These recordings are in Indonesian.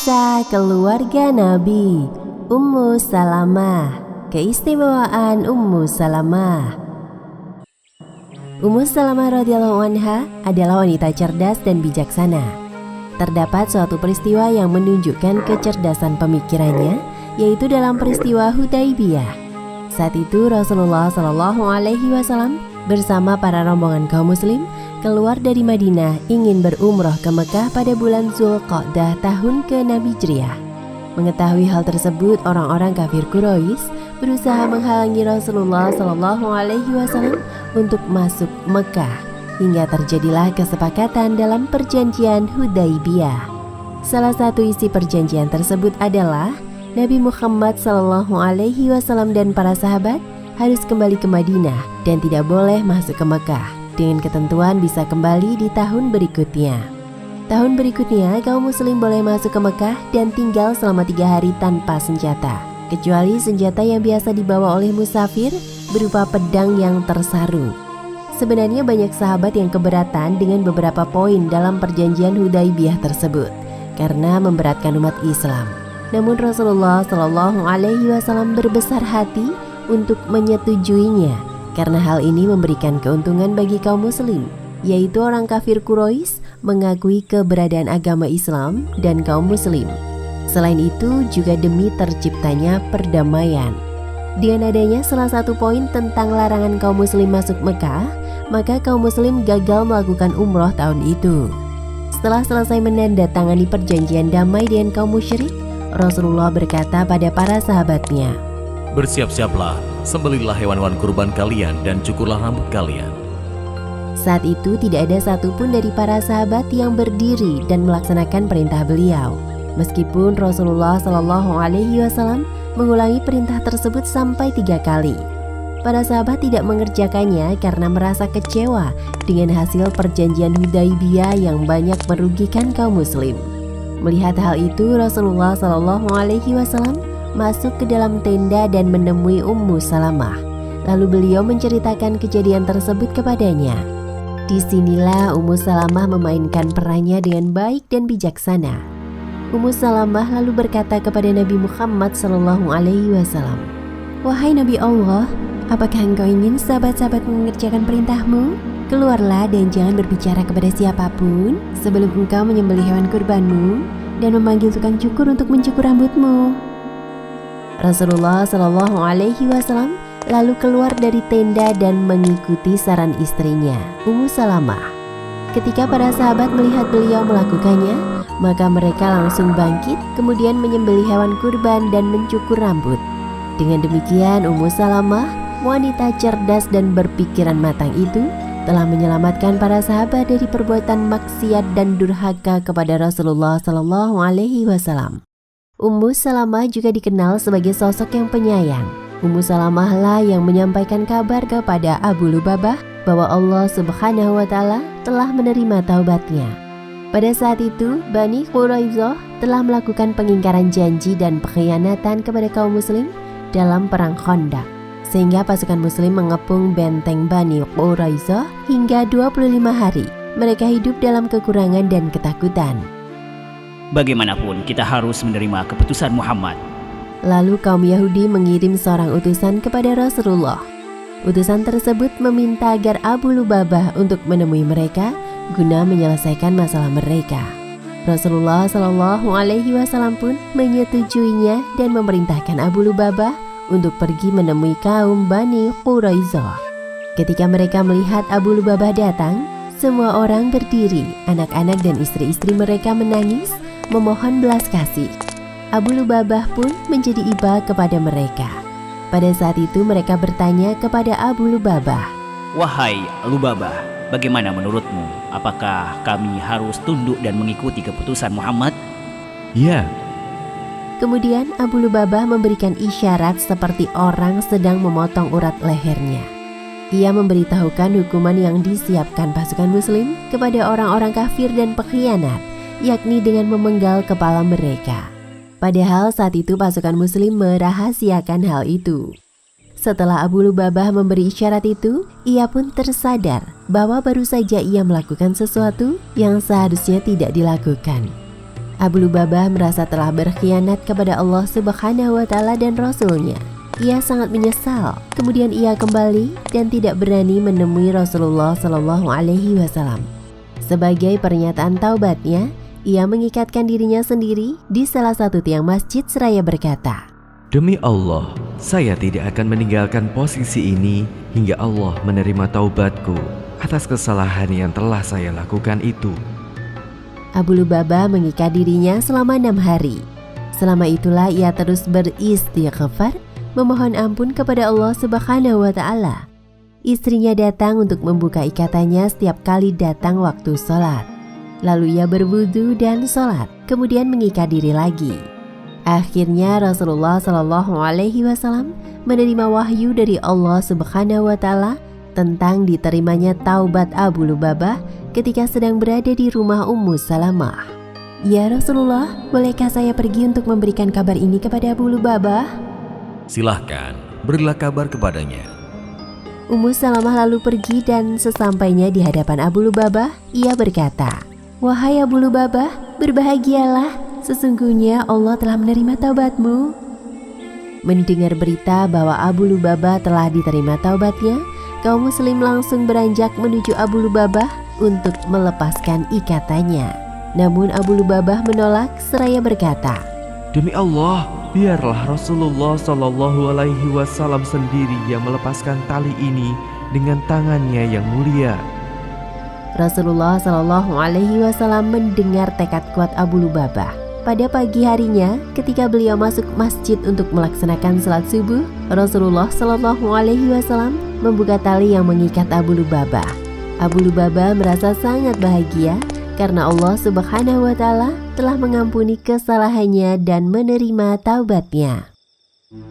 Kisah keluarga Nabi Ummu Salamah. Keistimewaan Ummu Salamah. Ummu Salamah radhiyallahu anha adalah wanita cerdas dan bijaksana. Terdapat suatu peristiwa yang menunjukkan kecerdasan pemikirannya, yaitu dalam peristiwa Hudaybiyah. Saat itu Rasulullah SAW bersama para rombongan kaum muslim keluar dari Madinah ingin berumroh ke Mekah pada bulan Zulqa'dah tahun ke-6 Hijriah. Mengetahui hal tersebut, orang-orang kafir Quraisy berusaha menghalangi Rasulullah SAW untuk masuk Mekah, hingga terjadilah kesepakatan dalam perjanjian Hudaybiyah. Salah satu isi perjanjian tersebut adalah Nabi Muhammad SAW dan para sahabat harus kembali ke Madinah dan tidak boleh masuk ke Mekah, dengan ketentuan bisa kembali di tahun berikutnya. Tahun berikutnya, kaum muslim boleh masuk ke Mekah dan tinggal selama 3 hari tanpa senjata, kecuali senjata yang biasa dibawa oleh musafir berupa pedang yang tersarung. Sebenarnya banyak sahabat yang keberatan dengan beberapa poin dalam perjanjian Hudaybiyah tersebut karena memberatkan umat Islam. Namun Rasulullah SAW berbesar hati untuk menyetujuinya, karena hal ini memberikan keuntungan bagi kaum muslim, yaitu orang kafir Quraisy mengakui keberadaan agama Islam dan kaum muslim. Selain itu juga demi terciptanya perdamaian. Dengan adanya salah satu poin tentang larangan kaum muslim masuk Mekah, maka kaum muslim gagal melakukan umroh tahun itu. Setelah selesai menandatangani perjanjian damai dengan kaum musyrik, Rasulullah berkata pada para sahabatnya, "Bersiap-siaplah, sembelihlah hewan-hewan kurban kalian dan cukurlah rambut kalian." Saat itu tidak ada satupun dari para sahabat yang berdiri dan melaksanakan perintah beliau. Meskipun Rasulullah SAW mengulangi perintah tersebut sampai 3 kali. Para sahabat tidak mengerjakannya karena merasa kecewa dengan hasil perjanjian Hudaybiyah yang banyak merugikan kaum muslim. Melihat hal itu, Rasulullah SAW masuk ke dalam tenda dan menemui Ummu Salamah. Lalu beliau menceritakan kejadian tersebut kepadanya. Disinilah Ummu Salamah memainkan perannya dengan baik dan bijaksana. Ummu Salamah lalu berkata kepada Nabi Muhammad SAW, "Wahai Nabi Allah, apakah engkau ingin sahabat-sahabat mengerjakan perintahmu? Keluarlah dan jangan berbicara kepada siapapun sebelum engkau menyembelih hewan kurbanmu dan memanggil tukang cukur untuk mencukur rambutmu." Rasulullah SAW lalu keluar dari tenda dan mengikuti saran istrinya, Ummu Salamah. Ketika para sahabat melihat beliau melakukannya, maka mereka langsung bangkit, kemudian menyembelih hewan kurban dan mencukur rambut. Dengan demikian, Ummu Salamah, wanita cerdas dan berpikiran matang itu, telah menyelamatkan para sahabat dari perbuatan maksiat dan durhaka kepada Rasulullah SAW. Ummu Salamah juga dikenal sebagai sosok yang penyayang. Ummu Salamah lah yang menyampaikan kabar kepada Abu Lubabah bahwa Allah Subhanahu wa Ta'ala telah menerima taubatnya. Pada saat itu, Bani Quraisyah telah melakukan pengingkaran janji dan pengkhianatan kepada kaum muslim dalam perang Khandaq, sehingga pasukan muslim mengepung benteng Bani Quraisyah hingga 25 hari. Mereka hidup dalam kekurangan dan ketakutan. Bagaimanapun kita harus menerima keputusan Muhammad. Lalu kaum Yahudi mengirim seorang utusan kepada Rasulullah. Utusan tersebut meminta agar Abu Lubabah untuk menemui mereka guna menyelesaikan masalah mereka. Rasulullah SAW pun menyetujuinya dan memerintahkan Abu Lubabah untuk pergi menemui kaum Bani Quraisyah. Ketika mereka melihat Abu Lubabah datang, semua orang berdiri, anak-anak dan istri-istri mereka menangis, memohon belas kasih. Abu Lubabah pun menjadi iba kepada mereka. Pada saat itu mereka bertanya kepada Abu Lubabah, "Wahai Lubabah, bagaimana menurutmu? Apakah kami harus tunduk dan mengikuti keputusan Muhammad?" "Ya." Kemudian Abu Lubabah memberikan isyarat seperti orang sedang memotong urat lehernya. Ia memberitahukan hukuman yang disiapkan pasukan muslim kepada orang-orang kafir dan pengkhianat, yakni dengan memenggal kepala mereka. Padahal saat itu pasukan muslim merahasiakan hal itu. Setelah Abu Lubabah memberi isyarat itu, ia pun tersadar bahwa baru saja ia melakukan sesuatu yang seharusnya tidak dilakukan. Abu Lubabah merasa telah berkhianat kepada Allah Subhanahu wa Ta'ala dan Rasul-Nya. Ia sangat menyesal. Kemudian ia kembali dan tidak berani menemui Rasulullah Shallallahu Alaihi Wasallam. Sebagai pernyataan taubatnya, ia mengikatkan dirinya sendiri di salah satu tiang masjid seraya berkata, "Demi Allah, saya tidak akan meninggalkan posisi ini hingga Allah menerima taubatku atas kesalahan yang telah saya lakukan itu." Abu Lubabah mengikat dirinya selama 6 hari. Selama itulah ia terus beristighfar, memohon ampun kepada Allah Subhanahu wa Ta'ala. Istrinya datang untuk membuka ikatannya setiap kali datang waktu sholat. Lalu ia berwudu dan sholat, kemudian mengikat diri lagi. Akhirnya Rasulullah Shallallahu Alaihi Wasallam menerima wahyu dari Allah Subhanahu wa Ta'ala tentang diterimanya taubat Abu Lubabah ketika sedang berada di rumah Ummu Salamah. "Ya Rasulullah, bolehkah saya pergi untuk memberikan kabar ini kepada Abu Lubabah?" Silahkan, berilah kabar kepadanya. Ummu Salamah lalu pergi dan sesampainya di hadapan Abu Lubabah, ia berkata, "Wahai Abu Lubabah, berbahagialah, sesungguhnya Allah telah menerima taubatmu." Mendengar berita bahwa Abu Lubabah telah diterima taubatnya, kaum muslim langsung beranjak menuju Abu Lubabah untuk melepaskan ikatannya. Namun Abu Lubabah menolak seraya berkata, "Demi Allah, biarlah Rasulullah Shallallahu Alaihi Wasallam sendiri yang melepaskan tali ini dengan tangannya yang mulia." Rasulullah Shallallahu Alaihi Wasallam mendengar tekad kuat Abu Lubabah. Pada pagi harinya, ketika beliau masuk masjid untuk melaksanakan salat subuh, Rasulullah Shallallahu Alaihi Wasallam membuka tali yang mengikat Abu Lubabah. Abu Lubabah merasa sangat bahagia karena Allah Subhanahu wa Ta'ala telah mengampuni kesalahannya dan menerima taubatnya.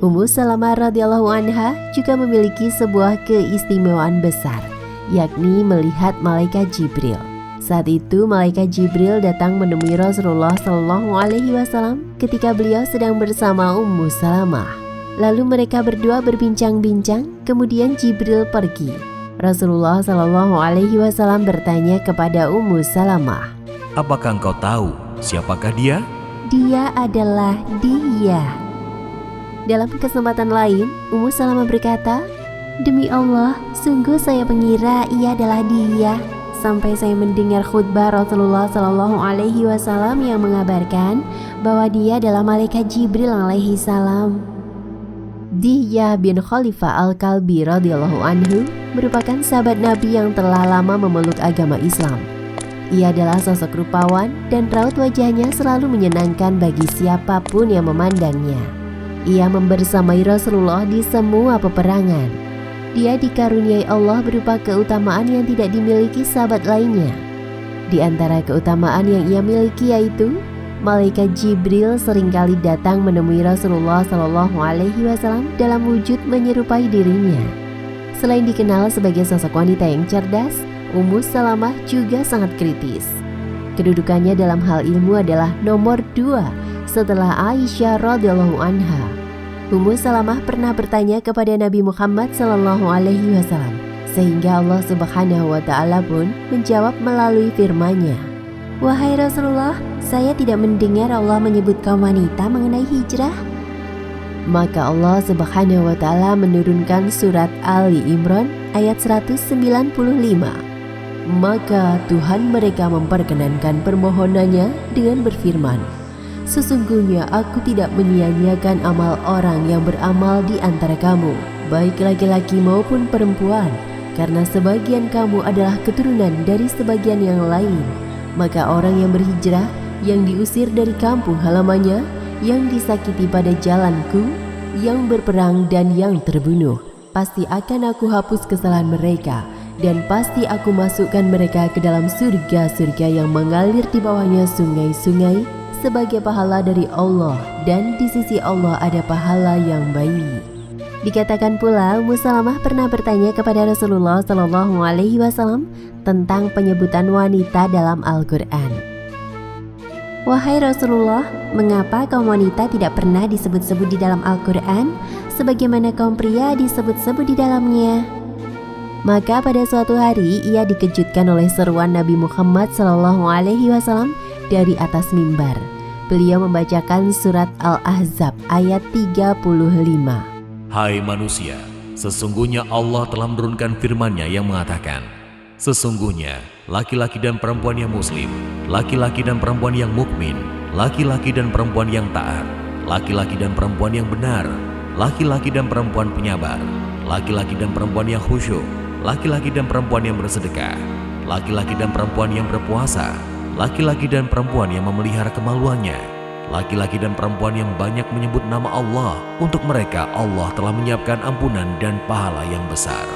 Ummu Salamah radhiyallahu anha juga memiliki sebuah keistimewaan besar, yakni melihat malaikat Jibril. Saat itu malaikat Jibril datang menemui Rasulullah Shallallahu Alaihi Wasallam ketika beliau sedang bersama Ummu Salamah. Lalu mereka berdua berbincang-bincang, kemudian Jibril pergi. Rasulullah Shallallahu Alaihi Wasallam bertanya kepada Ummu Salamah, "Apakah engkau tahu siapakah dia?" "Dia adalah dia." Dalam kesempatan lain, Ummu Salamah berkata, "Demi Allah, sungguh saya mengira ia adalah dia, sampai saya mendengar khutbah Rasulullah Shallallahu Alaihi Wasallam yang mengabarkan bahwa dia adalah malaikat Jibril alaihi salam." Dihyah bin Khalifah Al-Kalbi radhiyallahu anhu merupakan sahabat Nabi yang telah lama memeluk agama Islam. Ia adalah sosok rupawan dan raut wajahnya selalu menyenangkan bagi siapapun yang memandangnya. Ia membersamai Rasulullah di semua peperangan. Dia dikaruniai Allah berupa keutamaan yang tidak dimiliki sahabat lainnya. Di antara keutamaan yang ia miliki yaitu malaikat Jibril seringkali datang menemui Rasulullah Shallallahu Alaihi Wasallam dalam wujud menyerupai dirinya. Selain dikenal sebagai sosok wanita yang cerdas, Ummu Salamah juga sangat kritis. Kedudukannya dalam hal ilmu adalah nomor 2 setelah Aisyah radhiyallahu anha. Ummu Salamah pernah bertanya kepada Nabi Muhammad Shallallahu Alaihi Wasallam, sehingga Allah Subhanahu wa Ta'ala pun menjawab melalui firman-Nya, "Wahai Rasulullah, saya tidak mendengar Allah menyebut kaum wanita mengenai hijrah." Maka Allah Subhanahu wa Ta'ala menurunkan surat Ali Imran ayat 195. Maka Tuhan mereka memperkenankan permohonannya dengan berfirman, "Sesungguhnya aku tidak menyia-nyiakan amal orang yang beramal di antara kamu, baik laki-laki maupun perempuan, karena sebagian kamu adalah keturunan dari sebagian yang lain. Maka orang yang berhijrah, yang diusir dari kampung halamannya, yang disakiti pada jalanku, yang berperang dan yang terbunuh, pasti akan aku hapus kesalahan mereka, dan pasti aku masukkan mereka ke dalam surga-surga yang mengalir di bawahnya sungai-sungai sebagai pahala dari Allah, dan di sisi Allah ada pahala yang baik." Dikatakan pula Ummu Salamah pernah bertanya kepada Rasulullah Shallallahu Alaihi Wasallam tentang penyebutan wanita dalam Al-Quran. "Wahai Rasulullah, mengapa kaum wanita tidak pernah disebut-sebut di dalam Al-Quran sebagaimana kaum pria disebut-sebut di dalamnya?" Maka pada suatu hari ia dikejutkan oleh seruan Nabi Muhammad SAW dari atas mimbar. beliau membacakan surat Al-Ahzab ayat 35. Hai manusia, sesungguhnya Allah telah menurunkan firman-Nya yang mengatakan, sesungguhnya laki-laki dan perempuan yang muslim, laki-laki dan perempuan yang mukmin, laki-laki dan perempuan yang taat, laki-laki dan perempuan yang benar, laki-laki dan perempuan penyabar, laki-laki dan perempuan yang khusyuk, laki-laki dan perempuan yang bersedekah, laki-laki dan perempuan yang berpuasa, laki-laki dan perempuan yang memelihara kemaluannya, laki-laki dan perempuan yang banyak menyebut nama Allah. Untuk mereka Allah telah menyiapkan ampunan dan pahala yang besar.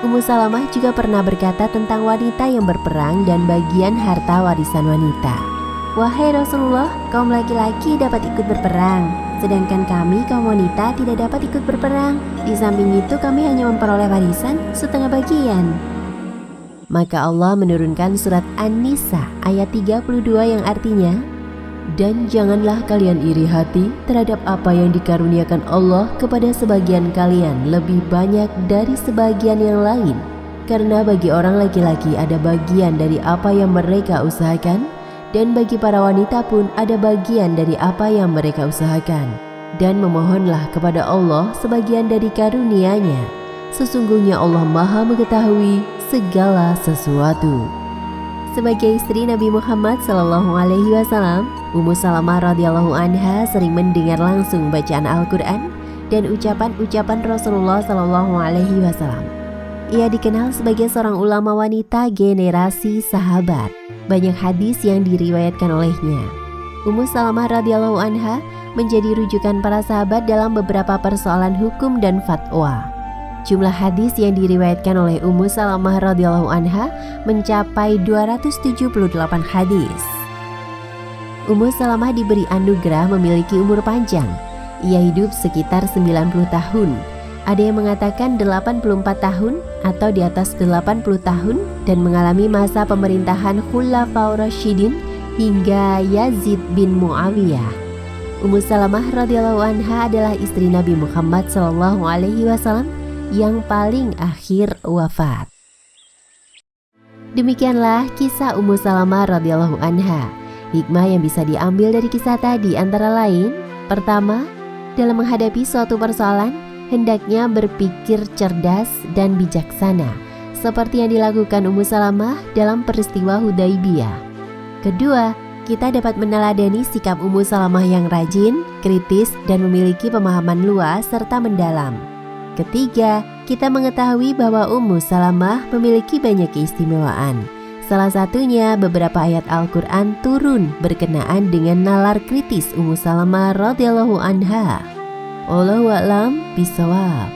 Ummu Salamah juga pernah berkata tentang wanita yang berperang dan bagian harta warisan wanita. Wahai Rasulullah, kaum laki-laki dapat ikut berperang, sedangkan kami kaum wanita tidak dapat ikut berperang. Di samping itu kami hanya memperoleh warisan setengah bagian. Maka Allah menurunkan surat An-Nisa ayat 32 yang artinya, dan janganlah kalian iri hati terhadap apa yang dikaruniakan Allah kepada sebagian kalian lebih banyak dari sebagian yang lain. Karena bagi orang laki-laki ada bagian dari apa yang mereka usahakan, dan bagi para wanita pun ada bagian dari apa yang mereka usahakan. Dan memohonlah kepada Allah sebagian dari karunia-Nya. Sesungguhnya Allah Maha mengetahui segala sesuatu. Sebagai istri Nabi Muhammad SAW, Ummu Salamah radhiyallahu anha sering mendengar langsung bacaan Al-Quran dan ucapan-ucapan Rasulullah SAW. Ia dikenal sebagai seorang ulama wanita generasi sahabat. Banyak hadis yang diriwayatkan olehnya. Ummu Salamah radhiyallahu anha menjadi rujukan para sahabat dalam beberapa persoalan hukum dan fatwa. Jumlah hadis yang diriwayatkan oleh Ummu Salamah radhiyallahu anha mencapai 278 hadis. Ummu Salamah diberi anugerah memiliki umur panjang. Ia hidup sekitar 90 tahun. Ada yang mengatakan 84 tahun atau di atas 80 tahun dan mengalami masa pemerintahan Khulafaur Rasyidin hingga Yazid bin Muawiyah. Ummu Salamah radhiyallahu anha adalah istri Nabi Muhammad SAW yang paling akhir wafat. Demikianlah kisah Ummu Salamah radhiyallahu anha. Hikmah yang bisa diambil dari kisah tadi antara lain, pertama, dalam menghadapi suatu persoalan, hendaknya berpikir cerdas dan bijaksana, seperti yang dilakukan Ummu Salamah dalam peristiwa Hudaibiyah. Kedua, kita dapat meneladani sikap Ummu Salamah yang rajin, kritis, dan memiliki pemahaman luas serta mendalam. Ketiga, kita mengetahui bahwa Ummu Salamah memiliki banyak keistimewaan. Salah satunya beberapa ayat Al-Quran turun berkenaan dengan nalar kritis Ummu Salamah radhiyallahu anha. Wallahu a'lam bishawab.